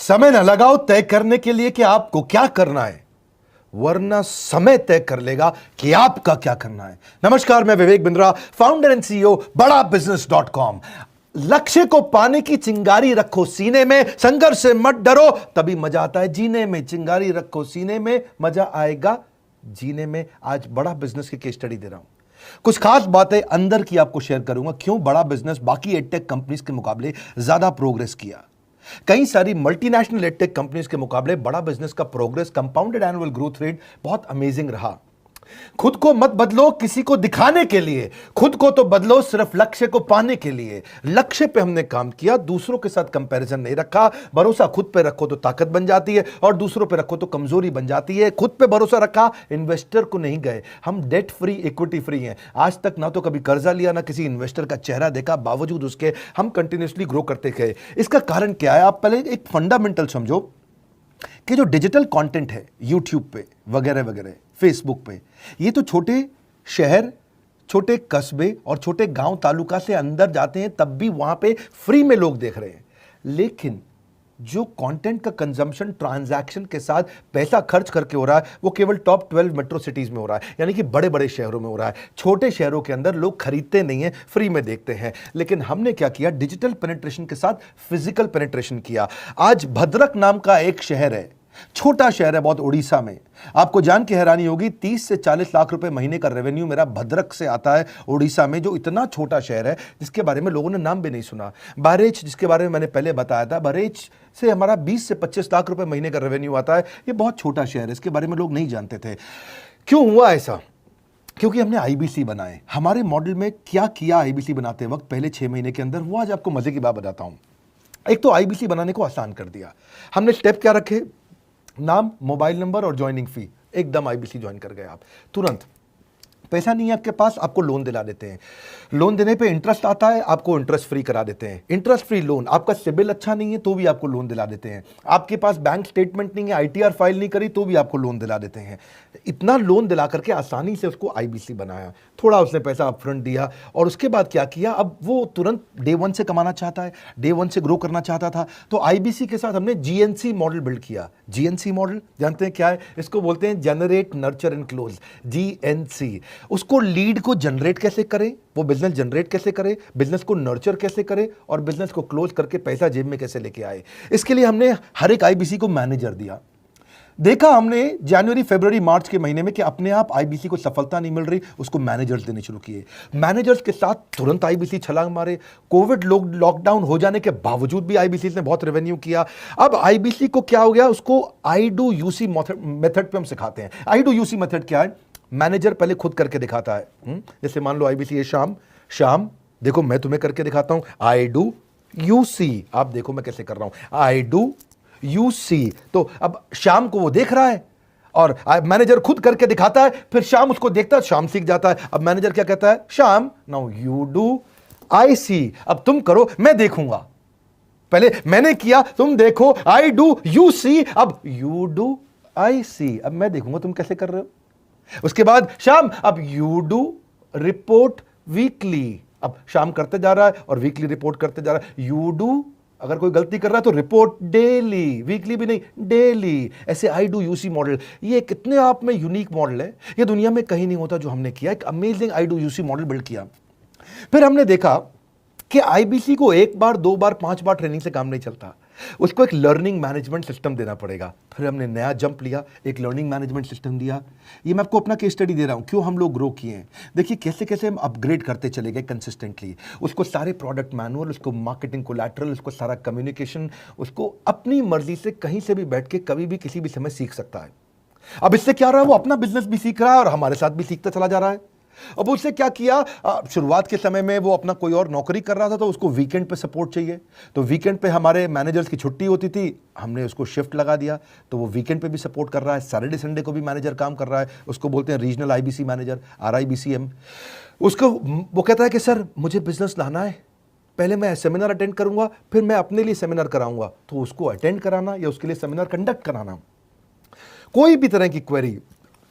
समय न लगाओ तय करने के लिए कि आपको क्या करना है, वरना समय तय कर लेगा कि आपका क्या करना है। नमस्कार, मैं Vivek Bindra, founder and CEO बड़ा बिजनेस.com। लक्ष्य को पाने की चिंगारी रखो सीने में, संघर्ष से मत डरो, तभी मजा आता है जीने में। चिंगारी रखो सीने में, मजा आएगा जीने में। आज बड़ा बिजनेस की केस स्टडी दे रहा हूं, कुछ खास बातें अंदर की आपको शेयर करूंगा, क्यों बड़ा बिजनेस बाकी एडटेक कंपनीज के मुकाबले ज्यादा प्रोग्रेस किया। कई सारी मल्टीनेशनल एडटेक कंपनीज के मुकाबले बड़ा बिजनेस का progress, compounded annual growth rate बहुत अमेजिंग रहा। खुद को मत बदलो किसी को दिखाने के लिए, खुद को तो बदलो सिर्फ लक्ष्य को पाने के लिए। लक्ष्य पे हमने काम किया, दूसरों के साथ कंपैरिजन नहीं रखा। भरोसा खुद पे रखो तो ताकत बन जाती है, और दूसरों पे रखो तो कमजोरी बन जाती है। खुद पे भरोसा रखा, इन्वेस्टर को नहीं गए। हम डेट फ्री, इक्विटी फ्री हैं। आज तक ना तो कभी कर्जा लिया, ना किसी इन्वेस्टर का चेहरा देखा, बावजूद उसके हम कंटिन्यूसली ग्रो करते गए। इसका कारण क्या है? आप पहले एक फंडामेंटल समझो कि जो डिजिटल कंटेंट है यूट्यूब पे वगैरह वगैरह, फेसबुक पे, ये तो छोटे शहर, छोटे कस्बे और छोटे गांव तालुका से अंदर जाते हैं, तब भी वहां पे फ्री में लोग देख रहे हैं। लेकिन जो कंटेंट का कंजम्पशन ट्रांजैक्शन के साथ पैसा खर्च करके हो रहा है, वो केवल टॉप 12 मेट्रो सिटीज में हो रहा है, यानी कि बड़े बड़े शहरों में हो रहा है। छोटे शहरों के अंदर लोग खरीदते नहीं हैं, फ्री में देखते हैं। लेकिन हमने क्या किया? डिजिटल पेनिट्रेशन के साथ फिजिकल पेनिट्रेशन किया। आज भद्रक नाम का एक शहर है, छोटा शहर है बहुत, उड़ीसा में। आपको जान के हैरानी होगी, 30 से 40 लाख रुपए महीने का रेवेन्यू मेरा भद्रक से आता है, उड़ीसा में, जो इतना छोटा शहर है जिसके बारे में लोगों ने नाम भी नहीं सुना। बहरेच, जिसके बारे में मैंने पहले बताया था, बहरेच से हमारा 20 से 25 लाख रुपए महीने का रेवेन्यू आता है। ये बहुत छोटा शहर है, इसके बारे में लोग नहीं जानते थे। क्यों हुआ ऐसा? क्योंकि हमने आईबीसी बनाए। हमारे मॉडल में क्या किया आईबीसी बनाते वक्त पहले 6 महीने के अंदर, वो आज आपको मजे की बात बताता हूं। एक तो आईबीसी बनाने को आसान कर दिया हमने। स्टेप क्या रखे? नाम, मोबाइल नंबर और ज्वाइनिंग फी। एकदम आईबीसी ज्वाइन कर गए आप तुरंत। पैसा नहीं है आपके पास, आपको लोन दिला देते हैं। लोन देने पे इंटरेस्ट आता है, आपको इंटरेस्ट फ्री करा देते हैं। Interest free loan. आपका सिबिल अच्छा नहीं है तो भी आपको लोन दिला देते हैं। आपके पास बैंक स्टेटमेंट नहीं है, आईटीआर फाइल नहीं करी, तो भी आपको लोन दिला देते हैं। इतना लोन दिला करके आसानी से उसको आईबीसी बनाया। थोड़ा उसने पैसा अपफ्रंट दिया, और उसके बाद क्या किया? अब वो तुरंत डे 1 से कमाना चाहता है, डे 1 से ग्रो करना चाहता था। तो आईबीसी के साथ हमने जीएनसी मॉडल बिल्ड किया। जीएनसी मॉडल जानते हैं क्या है? इसको बोलते हैं generate, nurture and close, GNC. उसको लीड को जनरेट कैसे करें, वो बिजनेस जनरेट कैसे करे, बिजनेस को नर्चर कैसे करे, और बिजनेस को क्लोज करके पैसा जेब में कैसे लेके आए। इसके लिए हमने हर एक आईबीसी को मैनेजर दिया। देखा हमने जनवरी, फरवरी, मार्च के महीने में कि अपने आप आईबीसी को सफलता नहीं मिल रही, उसको मैनेजर्स देने शुरू किए। मैनेजर्स के साथ तुरंत आईबीसी छलांग मारे। कोविड लॉकडाउन हो जाने के बावजूद भी आईबीसी ने बहुत रेवेन्यू किया। अब आईबीसी को क्या हो गया? उसको आई डू यूसी मेथड पे हम सिखाते हैं। आई डू यूसी मेथड क्या है? मैनेजर पहले खुद करके दिखाता है। जैसे मान लो आईबीसी है, शाम देखो मैं तुम्हें करके दिखाता हूं, आई डू यू सी। आप देखो मैं कैसे कर रहा हूं, आई डू यू सी। तो अब शाम को वो देख रहा है, और मैनेजर खुद करके दिखाता है, फिर शाम उसको देखता है, शाम सीख जाता है। अब मैनेजर क्या कहता है? शाम, नाउ यू डू, आई सी। अब तुम करो, मैं देखूंगा। पहले मैंने किया, तुम देखो, आई डू यू सी, अब यू डू आई सी। अब मैं देखूंगा तुम कैसे कर रहे हो। उसके बाद शाम, अब यू डू रिपोर्ट वीकली। अब शाम करते जा रहा है और वीकली रिपोर्ट करते जा रहा है। यू डू, अगर कोई गलती कर रहा है तो रिपोर्ट डेली, वीकली भी नहीं, डेली। ऐसे आई डू यूसी मॉडल, ये कितने आप में यूनिक मॉडल है, ये दुनिया में कहीं नहीं होता जो हमने किया। एक amazing I do UC model build किया। फिर हमने देखा कि आईबीसी को 1 बार, 2 बार, 5 बार ट्रेनिंग से काम नहीं चलता, उसको एक लर्निंग मैनेजमेंट सिस्टम देना पड़ेगा। फिर हमने नया जंप लिया, एक लर्निंग मैनेजमेंट सिस्टम दिया। ये मैं आपको अपना केस स्टडी दे रहा हूं, क्यों हम लोग ग्रो किए हैं। देखिए कैसे कैसे हम अपग्रेड करते चले गए कंसिस्टेंटली। उसको सारे प्रोडक्ट मैनुअल, उसको मार्केटिंग कोलैटरल, उसको सारा कम्युनिकेशन, उसको अपनी मर्जी से कहीं से भी बैठ के कभी भी किसी भी समय सीख सकता है। अब इससे क्या रहा है? वो अपना बिजनेस भी सीख रहा है और हमारे साथ भी सीखता चला जा रहा है। अब उससे क्या किया? शुरुआत के समय में वो अपना कोई और नौकरी कर रहा था, तो उसको वीकेंड पे सपोर्ट चाहिए। तो वीकेंड पे हमारे मैनेजर्स की छुट्टी होती थी, हमने उसको शिफ्ट लगा दिया, तो वो वीकेंड पे भी सपोर्ट कर रहा है। सैटरडे संडे को भी मैनेजर काम कर रहा है। उसको बोलते हैं रीजनल आईबीसी मैनेजर, RIBCM। उसको वो कहता है कि सर मुझे बिजनेस लाना है, पहले मैं सेमिनार अटेंड करूंगा, फिर मैं अपने लिए सेमिनार कराऊंगा। तो उसको अटेंड कराना या उसके लिए सेमिनार कंडक्ट कराना, कोई भी तरह की क्वेरी,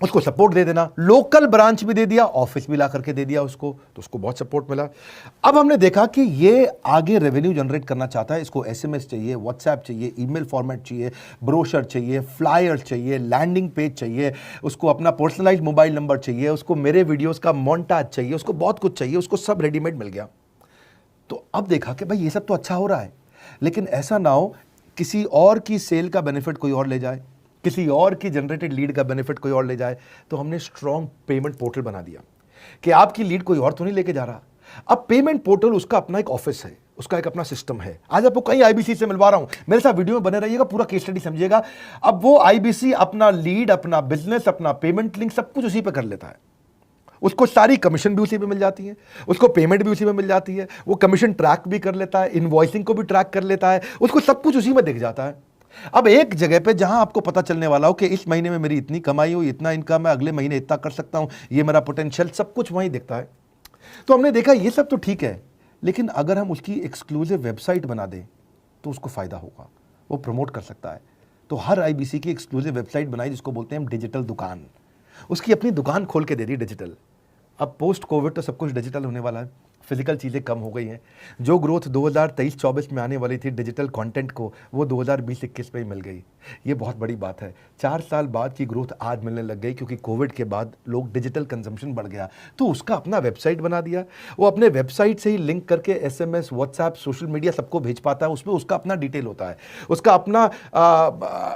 उसको सपोर्ट दे देना, लोकल ब्रांच भी दे दिया, ऑफिस भी ला करके दे दिया उसको, तो उसको बहुत सपोर्ट मिला। अब हमने देखा कि ये आगे रेवेन्यू जनरेट करना चाहता है, इसको एसएमएस चाहिए, व्हाट्सएप चाहिए, ईमेल फॉर्मेट चाहिए, ब्रोशर चाहिए, फ्लायर चाहिए, लैंडिंग पेज चाहिए, उसको अपना पर्सनलाइज्ड मोबाइल नंबर चाहिए, उसको मेरे वीडियोस का मोन्टाज चाहिए, उसको बहुत कुछ चाहिए, उसको सब रेडीमेड मिल गया। तो अब देखा कि भाई ये सब तो अच्छा हो रहा है, लेकिन ऐसा ना हो किसी और की सेल का बेनिफिट कोई और ले जाए, किसी और की जनरेटेड लीड का बेनिफिट कोई और ले जाए। तो हमने स्ट्रॉन्ग पेमेंट पोर्टल बना दिया कि आपकी लीड कोई और तो नहीं लेके जा रहा। अब पेमेंट पोर्टल उसका अपना एक ऑफिस है, उसका एक अपना सिस्टम है। आज आपको कई आईबीसी से मिलवा रहा हूं, मेरे साथ वीडियो में बने रहिएगा, पूरा केस स्टडी समझिएगा। अब वो आईबीसी अपना लीड, अपना बिजनेस, अपना पेमेंट लिंक सब कुछ उसी पे कर लेता है। उसको सारी कमीशन भी उसी पे मिल जाती है, उसको पेमेंट भी उसी में मिल जाती है, वो कमीशन ट्रैक भी कर लेता है, इनवॉइसिंग को भी ट्रैक कर लेता है, उसको सब कुछ उसी में दिख जाता है। अब एक जगह पे जहां आपको पता चलने वाला हो कि इस महीने में मेरी इतनी कमाई हो, इतना इनकम है, अगले महीने इतना कर सकता हूं, ये मेरा पोटेंशियल, सब कुछ वहीं दिखता है। तो हमने देखा ये सब तो ठीक है, लेकिन अगर हम उसकी एक्सक्लूसिव वेबसाइट बना दें तो उसको फायदा होगा, वो प्रमोट कर सकता है। तो हर आईबीसी की एक्सक्लूसिव वेबसाइट बनाई, जिसको बोलते हैं हम डिजिटल दुकान। उसकी अपनी दुकान खोल के दे दी डिजिटल। अब पोस्ट कोविड तो सब कुछ डिजिटल होने वाला है, फिजिकल चीज़ें कम हो गई हैं। जो ग्रोथ 2023-24 में आने वाली थी डिजिटल कंटेंट को, वो 2020-21 में ही मिल गई। ये बहुत बड़ी बात है। 4 साल बाद की ग्रोथ आज मिलने लग गई, क्योंकि कोविड के बाद लोग डिजिटल कंजम्पशन बढ़ गया। तो उसका अपना वेबसाइट बना दिया, वो अपने वेबसाइट से ही लिंक करके एसएमएस, व्हाट्सएप, सोशल मीडिया सबको भेज पाता है। उसमें उसका अपना डिटेल होता है, उसका अपना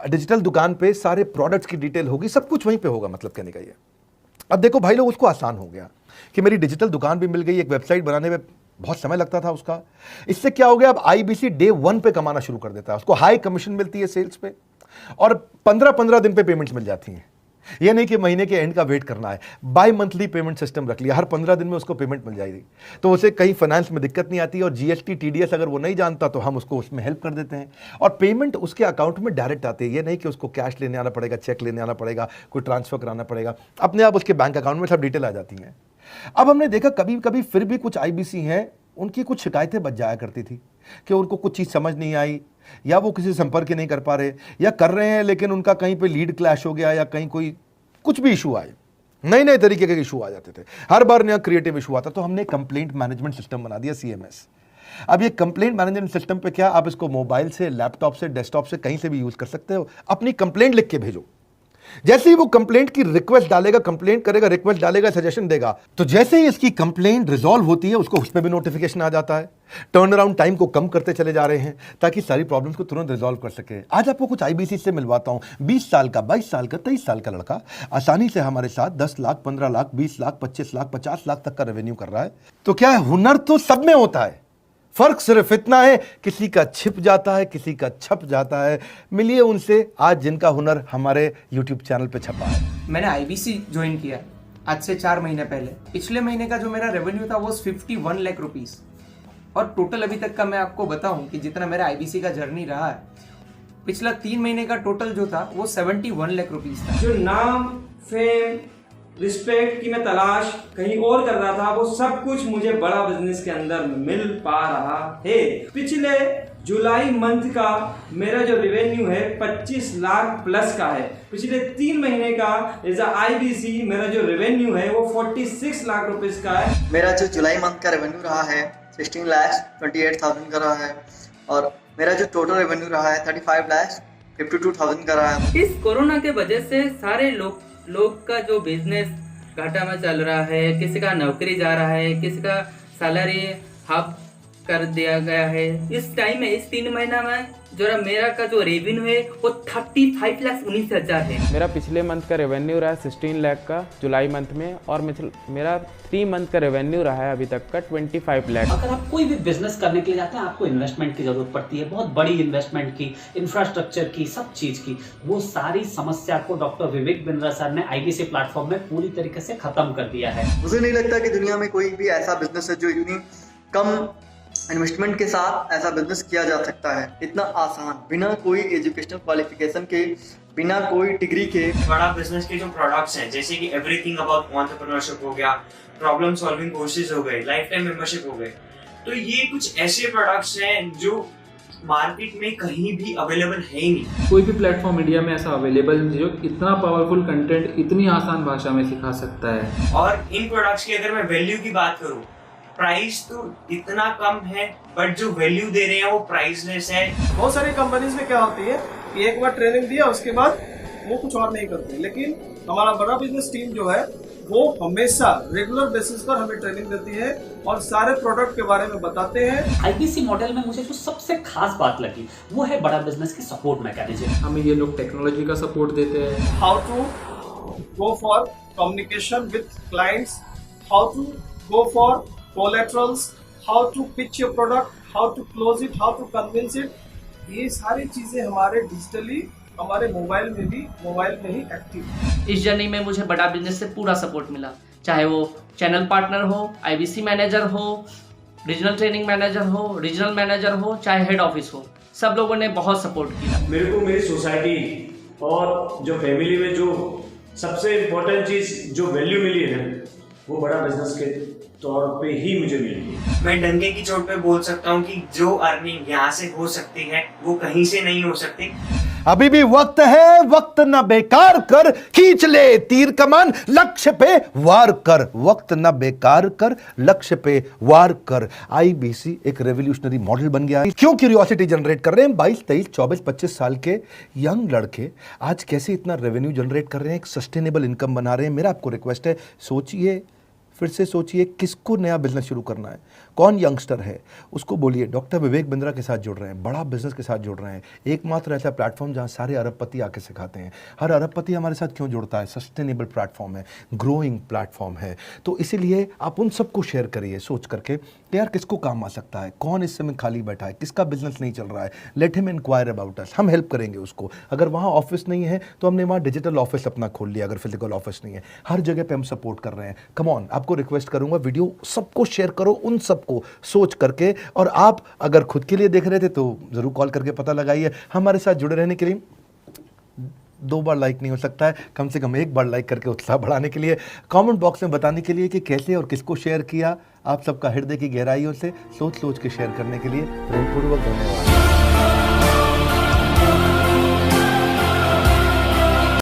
डिजिटल दुकान पे सारे प्रोडक्ट्स की डिटेल होगी, सब कुछ वहीं पर होगा। मतलब कहने का ये, अब देखो भाई लोग, उसको आसान हो गया कि मेरी डिजिटल दुकान भी मिल गई। एक वेबसाइट बनाने में बहुत समय लगता था उसका। इससे क्या हो गया, अब आईबीसी डे 1 पे कमाना शुरू कर देता है। उसको हाई कमीशन मिलती है सेल्स पे, और 15-15 दिन पे पेमेंट्स मिल जाती हैं। ये नहीं कि महीने के एंड का वेट करना है, बाई मंथली पेमेंट सिस्टम रख लिया, हर 15 दिन में उसको पेमेंट मिल जाएगी। तो उसे कहीं फाइनेंस में दिक्कत नहीं आती, और जीएसटी, टीडीएस अगर वो नहीं जानता तो हम उसको उसमें हेल्प कर देते हैं, और पेमेंट उसके अकाउंट में डायरेक्ट आती है। ये नहीं कि उसको कैश लेने आना पड़ेगा, चेक लेने आना पड़ेगा, कोई ट्रांसफर कराना पड़ेगा, अपने आप उसके बैंक अकाउंट में सब डिटेल आ जाती हैं। अब हमने देखा कभी कभी फिर भी कुछ आईबीसी हैं, उनकी कुछ शिकायतें बच जाया करती थी कि उनको कुछ चीज़ समझ नहीं आई, या वो किसी संपर्क ही नहीं कर पा रहे, या कर रहे हैं लेकिन उनका कहीं पे लीड क्लैश हो गया, या कहीं कोई कुछ भी इशू आए, नए नए तरीके के इशू आ जाते थे, हर बार नया क्रिएटिव इशू आता। तो हमने कंप्लेंट मैनेजमेंट सिस्टम बना दिया, सीएमएस। अब ये कंप्लेंट मैनेजमेंट सिस्टम पे क्या, आप इसको मोबाइल से, लैपटॉप से, डेस्कटॉप से, कहीं से भी यूज कर सकते हो। अपनी कंप्लेंट लिख के भेजो, जैसे ही वो कंप्लेंट की रिक्वेस्ट डालेगा, कंप्लेंट करेगा, रिक्वेस्ट डालेगा, सजेशन देगा, तो जैसे ही इसकी कंप्लेंट रिजॉल्व होती है, उसको उस पर भी नोटिफिकेशन आ जाता है। टर्न अराउंड टाइम को कम करते चले जा रहे हैं, ताकि सारी प्रॉब्लम्स को तुरंत रिजॉल्व कर सके। आज आपको कुछ आईबीसी से मिलवाता हूं, 20 साल का, 22 साल का, 23 साल का लड़का आसानी से हमारे साथ 10 लाख, 15 लाख, 20 लाख, 25 लाख, 50 लाख तक का रेवेन्यू कर रहा है। तो क्या है, हुनर तो सब में होता है, फर्क सिर्फ इतना है, किसी का छिप जाता है, किसी का छप जाता है। मिलिए उनसे आज, जिनका हुनर हमारे YouTube चैनल पे छपा है। मैंने आईबीसी ज्वाइन किया आज से 4 महीने पहले। पिछले महीने का जो मेरा रेवेन्यू था वो 51 लाख रुपीस, और टोटल अभी तक का मैं आपको बताऊं कि जितना मेरा आईबीसी का जर्नी रहा है, पिछला 3 महीने का टोटल जो था वो 71 लाख रुपीस था। जो नाम, फेम, रिस्पेक्ट की मैं तलाश कहीं और कर रहा था, वो सब कुछ मुझे बड़ा बिजनेस के अंदर मिल पा रहा है। पिछले जुलाई मंथ का मेरा जो रेवेन्यू है 25 लाख प्लस का है। पिछले 3 महीने का एज अ आईबीसी मेरा जो रेवेन्यू है वो 46 लाख रुपीस का है। मेरा जो जुलाई मंथ का रेवेन्यू रहा है 16 लाख 28,000 का रहा है, और मेरा जो टोटल रेवेन्यू रहा है 35 लाख 52,000 का रहा है। इस कोरोना के वजह से सारे लोग का जो बिजनेस घाटा में चल रहा है, किसी का नौकरी जा रहा है, किसी का सैलरी हाफ कर दिया गया है। इस टाइम में, इस 3 महीना में जो मेरा का जो रेवेन्यू है वो 35,19,000 है। मेरा पिछले मंथ का रेवेन्यू रहा है 16 लाख का जुलाई मंथ में, और मेरा 3 मंथ का रेवेन्यू रहा है अभी तक का 25 लाख। अगर आप कोई भी बिजनेस करने के लिए जाते हैं, आपको इन्वेस्टमेंट की जरूरत पड़ती है, बहुत बड़ी इन्वेस्टमेंट की, इंफ्रास्ट्रक्चर की, सब चीज की। वो सारी समस्या को डॉक्टर विवेक बिंद्रा सर ने आईबीसी प्लेटफॉर्म में पूरी तरीके से खत्म कर दिया है। मुझे नहीं लगता कि दुनिया में कोई भी ऐसा बिजनेस है जो इतनी कम इन्वेस्टमेंट के साथ ऐसा बिजनेस किया जा सकता है, इतना आसान, बिना कोई एजुकेशनल क्वालिफिकेशन के, बिना कोई डिग्री के। बड़ा बिजनेस के जो प्रोडक्ट्स हैं, जैसे कि एवरीथिंग अबाउट एंटरप्रेन्योरशिप हो गया, प्रॉब्लम सॉल्विंग कोर्सेज हो गए, लाइफ टाइम मेंबरशिप हो गए, तो ये कुछ ऐसे प्रोडक्ट्स हैं जो मार्केट में कहीं भी अवेलेबल है ही नहीं। कोई भी प्लेटफॉर्म इंडिया में ऐसा अवेलेबल नहीं जो इतना पावरफुल कंटेंट इतनी आसान भाषा में सिखा सकता है। और इन प्रोडक्ट्स की अगर मैं वैल्यू की बात करूं, प्राइस तो इतना कम है बट जो वैल्यू दे रहे हैं वो प्राइसलेस है। बहुत सारी कंपनीज में क्या होती है कि एक बार ट्रेनिंग दिया उसके बाद वो कुछ और नहीं करते, लेकिन हमारा बड़ा बिजनेस टीम जो है वो हमेशा रेगुलर बेसिस पर हमें ट्रेनिंग देती है और सारे प्रोडक्ट के बारे में बताते हैं। आईबीसी मॉडल में मुझे जो सबसे खास बात लगी वो है बड़ा बिजनेस की सपोर्ट मैकेनिज्म। हमें ये लोग टेक्नोलॉजी का सपोर्ट देते हैं। How to go for communication with clients, how to go for collaterals, how to pitch your product, how to close it, how to convince it, ये सारी चीजें हमारे डिजिटली हमारे मोबाइल में ही एक्टिव। इस जर्नी में मुझे बड़ा बिजनेस से पूरा सपोर्ट मिला, चाहे वो चैनल पार्टनर हो, आईबीसी मैनेजर हो, रीजनल ट्रेनिंग मैनेजर हो, रीजनल मैनेजर हो, चाहे हेड ऑफिस हो, सब लोगों ने बहुत सपोर्ट किया। मेरे को मेरी सोसाइटी और जो फैमिली में जो सबसे इम्पोर्टेंट चीज़ जो वैल्यू मिली है ना, वो बड़ा बिजनेस के तौर पे ही मुझे मिली है। मैं डंके की चोट पे बोल सकता हूँ कि जो अर्निंग यहाँ से हो सकती है वो कहीं से नहीं हो सकती। अभी भी वक्त है, वक्त न बेकार कर, खींच ले तीर कमान, लक्ष्य पे वार कर, वक्त न बेकार कर, लक्ष्य पे वार कर। आईबीसी एक रेवोल्यूशनरी मॉडल बन गया है। क्यों क्यूरियोसिटी जनरेट कर रहे हैं 22, 23, 24, 25 साल के यंग लड़के आज कैसे इतना रेवेन्यू जनरेट कर रहे हैं, एक सस्टेनेबल इनकम बना रहे हैं। मेरा आपको रिक्वेस्ट है, सोचिए, फिर से सोचिए, किसको नया बिजनेस शुरू करना है, कौन यंगस्टर है, उसको बोलिए डॉक्टर विवेक बिंद्रा के साथ जुड़ रहे हैं, बड़ा बिजनेस के साथ जुड़ रहे हैं। एकमात्र ऐसा प्लेटफॉर्म जहां सारे अरबपति आके सिखाते हैं। हर अरबपति हमारे साथ क्यों जुड़ता है? सस्टेनेबल प्लेटफॉर्म है, ग्रोइंग प्लेटफॉर्म है। तो इसीलिए आप उन सबको शेयर करिए सोच करके कि यार किसको काम आ सकता है, कौन इस समय खाली बैठा है, किसका बिजनेस नहीं चल रहा है, let him inquire about us, हम हेल्प करेंगे उसको। अगर वहाँ ऑफिस नहीं है तो हमने वहाँ डिजिटल ऑफिस अपना खोल लिया, अगर फिजिकल ऑफिस नहीं है, हर जगह पे हम सपोर्ट कर रहे हैं। कम ऑन, आपको रिक्वेस्ट करूंगा वीडियो सबको शेयर करो, उन सबको सोच करके। और आप अगर खुद के लिए देख रहे थे तो जरूर कॉल करके पता लगाइए। हमारे साथ जुड़े रहने के लिए 2 बार लाइक नहीं हो सकता है, कम से कम 1 बार लाइक करके उत्साह बढ़ाने के लिए, कमेंट बॉक्स में बताने के लिए कि कैसे और किसको शेयर किया। आप सबका हृदय की गहराइयों से सोच सोच के शेयर करने के लिए प्रेमपूर्वक धन्यवाद।